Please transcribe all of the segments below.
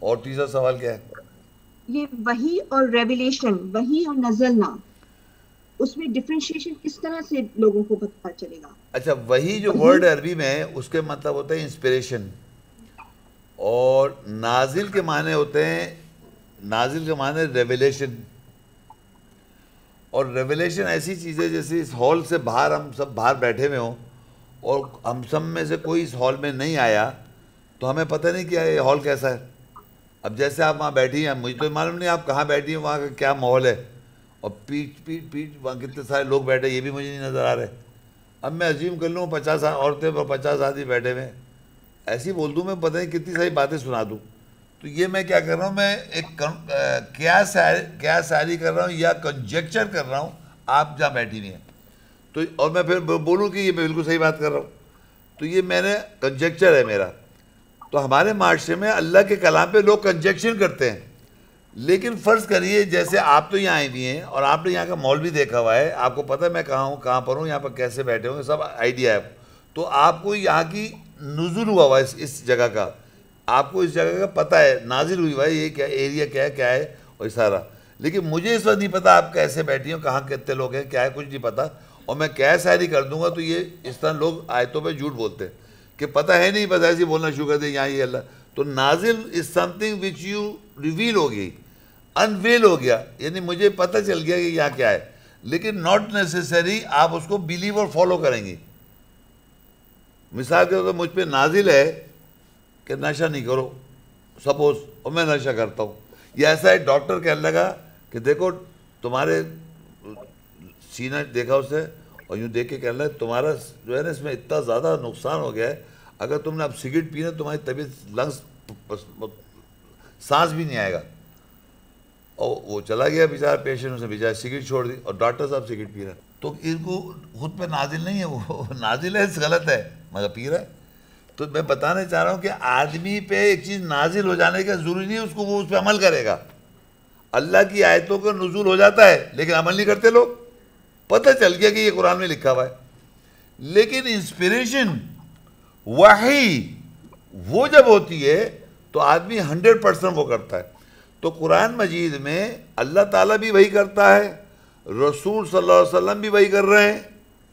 اور تیسرا سوال کیا ہے؟ یہ وحی اور ریویلیشن، وحی اور نزلنا، اس میں ڈفرینشیشن کس طرح سے لوگوں کو پتہ چلے گا؟ اچھا، وہی جو وحی ورڈ عربی میں ہے اس کے مطلب ہوتا ہے انسپریشن، اور نازل کے معنی ہوتے ہیں، نازل کے معنی ریویلیشن. اور ریویلیشن ایسی چیز ہے جیسے اس ہال سے باہر ہم سب باہر بیٹھے ہوئے ہوں اور ہم سب میں سے کوئی اس ہال میں نہیں آیا تو ہمیں پتہ نہیں کیا یہ ہال کیسا ہے. اب جیسے آپ وہاں بیٹھی ہیں، مجھے تو معلوم نہیں آپ کہاں بیٹھی ہیں، وہاں کا کیا ماحول ہے، اور پیٹ پیٹ پیٹ وہاں کتنے سارے لوگ بیٹھے یہ بھی مجھے نہیں نظر آ رہے. اب میں عزیم کر لوں 50 عورتیں اور 50 آدمی بیٹھے ہوئے ہیں، ایسی بول دوں میں پتہ نہیں کتنی ساری باتیں سنا دوں. تو یہ میں کیا کر رہا ہوں، میں ایک کیا ساری کر رہا ہوں یا کنجیکچر کر رہا ہوں آپ جہاں بیٹھی ہوئی ہیں. تو اور میں پھر بولوں کہ یہ میں بالکل صحیح بات کر رہا ہوں، تو یہ میں نے کنجیکچر ہے میرا. تو ہمارے معاشرے میں اللہ کے کلام پہ لوگ کنجیکشن کرتے ہیں. لیکن فرض کریے جیسے آپ تو یہاں آئے ہوئی ہیں اور آپ نے یہاں کا ماحول بھی دیکھا ہوا ہے، آپ کو پتہ ہے میں کہاں ہوں، کہاں پر ہوں، یہاں پر کیسے بیٹھے ہوں، سب آئیڈیا ہے. تو آپ کو یہاں کی نزول ہوا ہوا ہے اس جگہ کا، آپ کو اس جگہ کا پتہ ہے، نازل ہوئی ہوا ہے یہ کیا ایریا کیا ہے اور یہ سارا. لیکن مجھے اس وقت نہیں پتا آپ کیسے بیٹھی ہوں، کہاں کتنے لوگ ہیں، کیا ہے، کچھ نہیں پتا. اور میں کیا شاعری کر دوں گا تو یہ اس طرح لوگ آیتوں پہ جھوٹ بولتے ہیں کہ پتہ ہے نہیں، بس ایسے بولنا شروع کر دیں یہاں یہ اللہ. تو نازل is something which you reveal ہو گئی، انویل ہو گیا، یعنی مجھے پتہ چل گیا کہ یہاں کیا ہے. لیکن ناٹ نیسیسری آپ اس کو بلیو اور فالو کریں گے. مثال کے طور پر مجھ پہ نازل ہے کہ نشہ نہیں کرو، سپوز، اور میں نشہ کرتا ہوں. یہ ایسا ہے ڈاکٹر کہنے لگا کہ دیکھو تمہارے سینہ دیکھا اسے اور یوں دیکھ کے کہنے لگا تمہارا جو ہے نا اس میں اتنا زیادہ نقصان ہو گیا ہے، اگر تم نے اب سگریٹ پینا تمہاری طبیعت لنگس سانس بھی نہیں آئے گا. اور وہ چلا گیا بیچارہ پیشنٹ، اس نے بیچارہ سگریٹ چھوڑ دی اور ڈاکٹر صاحب سگریٹ پی رہا ہے. تو ان کو خود پہ نازل نہیں ہے، وہ نازل ہے غلط ہے مگر پی رہا ہے. تو میں بتانا چاہ رہا ہوں کہ آدمی پہ ایک چیز نازل ہو جانے کا ضروری نہیں اس کو وہ اس پہ عمل کرے گا. اللہ کی آیتوں کا نزول ہو جاتا ہے لیکن عمل نہیں کرتے لوگ. پتہ چل گیا کہ یہ قرآن میں لکھا ہوا ہے. لیکن انسپریشن، وحی، وہ جب ہوتی ہے تو آدمی 100% وہ کرتا ہے. تو قرآن مجید میں اللہ تعالیٰ بھی وہی کرتا ہے، رسول صلی اللہ علیہ وسلم بھی وہی کر رہے ہیں،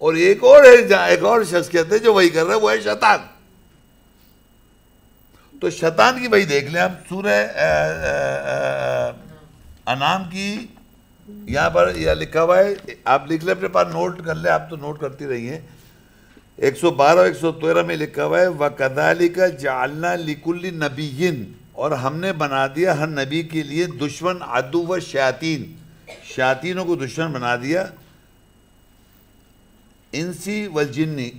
اور ایک اور ہے ایک اور شخصیت ہے جو وہی کر رہا ہے، وہ ہے شیطان. تو شیطان کی وہی دیکھ لیں آپ سورہ انعام کی، یہاں پر یہ لکھا ہوا ہے، آپ لکھ لیں اپنے پاس، نوٹ کر لیں، آپ تو نوٹ کرتی رہی ہیں. 112 اور 113 میں لکھا ہوا ہے وَكَذَلِكَ جَعَلْنَا لِكُلِّ نَبِيٍّ، اور ہم نے بنا دیا ہر نبی کے لیے دشمن، عدو شیاطین، شیاطینوں کو دشمن بنا دیا. انسی والجنی،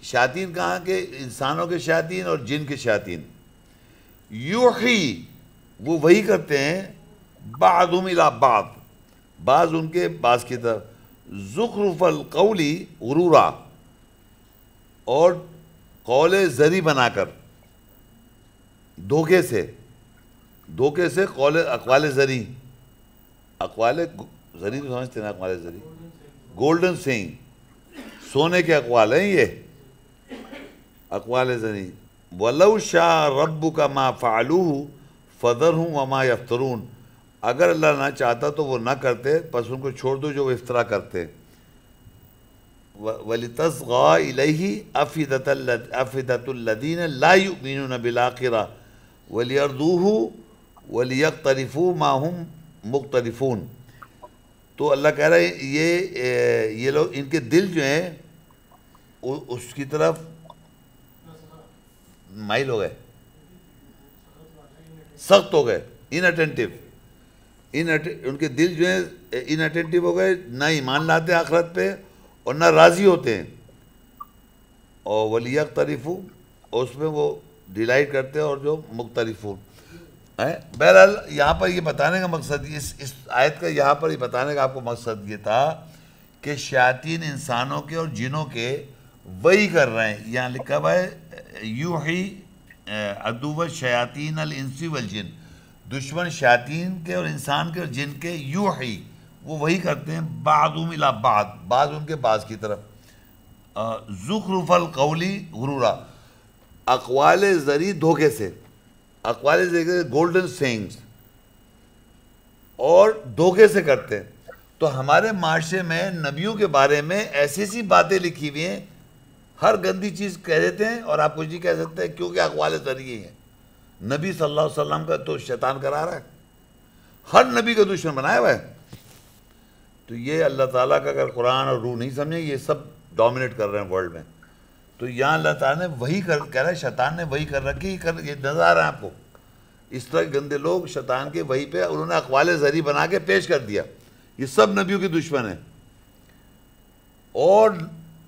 شیاطین کہاں کے، انسانوں کے شیاطین اور جن کے شیاطین. یوحی، وہ وہی کرتے ہیں، بعضهم الی بعض، بعض ان کے بعض کی طرف، زخرف القولی غرورا، اور قول زری بنا کر، دھوکے سے، قول اقوال زری، اقوال زری تو سمجھتے ہیں نا، اقوال زری گولڈن سینگ، سونے کے اقوال ہیں یہ اقوال زری. وَلَوْ شَاءَ رَبُّكَ مَا فَعَلُوهُ فَذَرْهُمْ وَمَا يَفْتَرُونَ، اگر اللہ نہ چاہتا تو وہ نہ کرتے، پس ان کو چھوڑ دو جو وہ افترا کرتے. وَلِتَصْغَىٰ إِلَيْهِ أَفْئِدَةُ الَّذِينَ لَا يُؤْمِنُونَ بِالْآخِرَةِ وَلِيَرْضُوهُ وَلِيَقْتَرِفُوا مَا هُمْ مُقْتَرِفُونَ. تو اللہ کہہ رہا ہے یہ لوگ، ان کے دل جو ہیں اس کی طرف مائل ہو گئے، سخت ہو گئے، ان اٹینٹیو، ان کے دل جو ہیں ان اٹینٹیو ہو گئے، نہ ایمان لاتے آخرت پہ اور نہ راضی ہوتے ہیں. اور وَلِيَقْتَرِفُوا، اور اس میں وہ ڈیلائٹ کرتے ہیں، اور جو مختلفون ہیں. بہرحال یہاں پر یہ بتانے کا مقصد، اس آیت کا یہاں پر یہ بتانے کا آپ کو مقصد یہ تھا کہ شیاطین انسانوں کے اور جنوں کے وہی کر رہے ہیں. یہاں لکھا ہوا ہے یوحی عدو شیاطین الانس والجن، دشمن شیاطین کے اور انسان کے اور جن کے، یوحی، وہ وہی کرتے ہیں، بعضهم الی بعض، بعض ان کے بعض کی طرف، زخرف القولی غرورا، اقوال زری دھوکے سے. اقوال گولڈن سینگز اور دھوکے سے کرتے ہیں. تو ہمارے معاشرے میں نبیوں کے بارے میں ایسی ایسی باتیں لکھی ہوئی ہیں, ہر گندی چیز کہہ دیتے ہیں اور آپ کچھ نہیں کہہ سکتے کیونکہ اقوال ذریعے ہیں. نبی صلی اللہ علیہ وسلم کا تو شیطان کرا رہا ہے, ہر نبی کا دشمن بنایا ہوا ہے. تو یہ اللہ تعالیٰ کا اگر قرآن اور روح نہیں سمجھیں, یہ سب ڈومینیٹ کر رہے ہیں ورلڈ میں. تو یہاں اللہ تعالیٰ نے وہی کہہ رہا ہے, شیطان نے وہی کر رکھی, یہ نظر آ رہا ہے آپ کو. اس طرح کے گندے لوگ شیطان کے وہی پہ انہوں نے اقوال ذریعہ بنا کے پیش کر دیا. یہ سب نبیوں کے دشمن ہیں. اور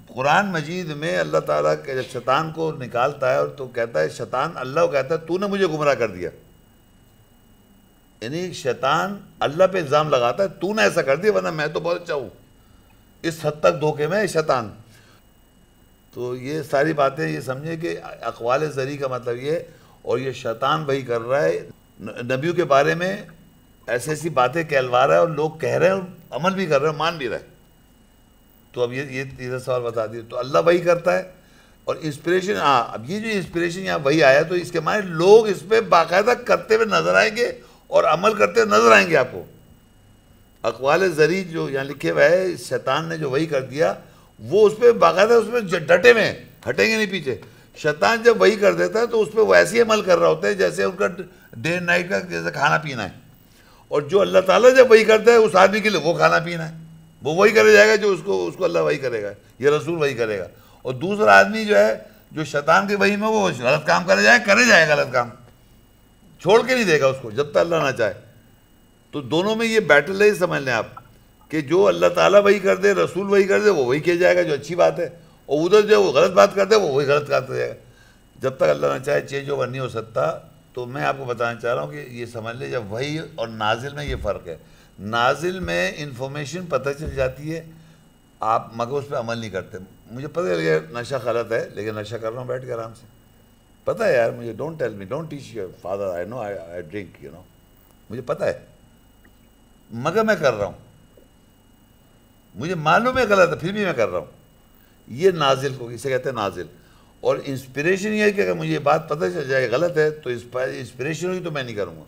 قرآن مجید میں اللہ تعالیٰ کہ جب شیطان کو نکالتا ہے اور تو کہتا ہے, شیطان اللہ کو کہتا ہے تو نے مجھے گمراہ کر دیا. یعنی شیطان اللہ پہ الزام لگاتا ہے تو نے ایسا کر دیا ورنہ میں تو بہت اچھا ہوں. اس حد تک دھوکے میں شیطان. تو یہ ساری باتیں یہ سمجھیں کہ اقوال ذریعہ کا مطلب یہ, اور یہ شیطان وہی کر رہا ہے, نبیوں کے بارے میں ایسی ایسی باتیں کہلوا رہا ہے اور لوگ کہہ رہے ہیں اور عمل بھی کر رہے ہیں, مان بھی رہے ہیں. تو اب یہ تیسرا سوال بتا دیے. تو اللہ وہی کرتا ہے اور انسپریشن, اب یہ جو انسپریشن یہاں وہی آیا تو اس کے معنی لوگ اس پہ باقاعدہ کرتے ہوئے نظر آئیں گے اور عمل کرتے ہوئے نظر آئیں گے آپ کو. اقوال ذریعہ جو یہاں لکھے ہوئے ہے, شیطان نے جو وہی کر دیا وہ اس پہ باقاعدہ اس میں ڈٹے ہوئے ہیں, ہٹیں گے نہیں پیچھے. شیطان جب وہی کر دیتا ہے تو اس پہ وہ ایسے ہی عمل کر رہا ہوتا ہے جیسے ان کا ڈے نائٹ کا جیسے کھانا پینا ہے. اور جو اللہ تعالیٰ جب وہی کرتا ہے اس آدمی کے لیے وہ کھانا پینا ہے, وہ وہی کرے جائے گا جو اس کو اللہ وہی کرے گا, یہ رسول وہی کرے گا. اور دوسرا آدمی جو ہے جو شیطان کے وحی میں وہ غلط کام کرے جائے غلط کام, چھوڑ کے نہیں دے گا اس کو جب تک اللہ نہ چاہے. تو دونوں میں یہ بیٹل ہے, سمجھ لیں آپ کہ جو اللہ تعالیٰ وہی کر دے, رسول وہی کر دے, وہ وہی کیا جائے گا جو اچھی بات ہے, اور ادھر جو وہ غلط بات کرتے وہ وہی غلط کرتے جائے گا. جب تک اللہ نہ چاہے چینج اوور نہیں ہو سکتا. تو میں آپ کو بتانا چاہ رہا ہوں کہ یہ سمجھ لیں جب وحی اور نازل میں یہ فرق ہے. نازل میں انفارمیشن پتہ چل جاتی ہے, آپ مگر اس پہ عمل نہیں کرتے. مجھے پتہ ہے کہ نشہ غلط ہے, لیکن نشہ کر رہا ہوں بیٹھ کے آرام سے. پتہ ہے یار مجھے, don't tell me, don't teach your father, I know I drink, you know, مجھے پتہ ہے مگر میں کر رہا ہوں. مجھے معلوم ہے غلط ہے پھر بھی میں کر رہا ہوں. یہ نازل کو اسے کہتے ہیں نازل. اور انسپریشن یہ ہے کہ اگر مجھے یہ بات پتہ چل جائے غلط ہے تو انسپریشن ہوئی تو میں نہیں کروں گا.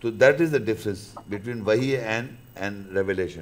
تو that is the difference between وحی اینڈ ریویلیشن.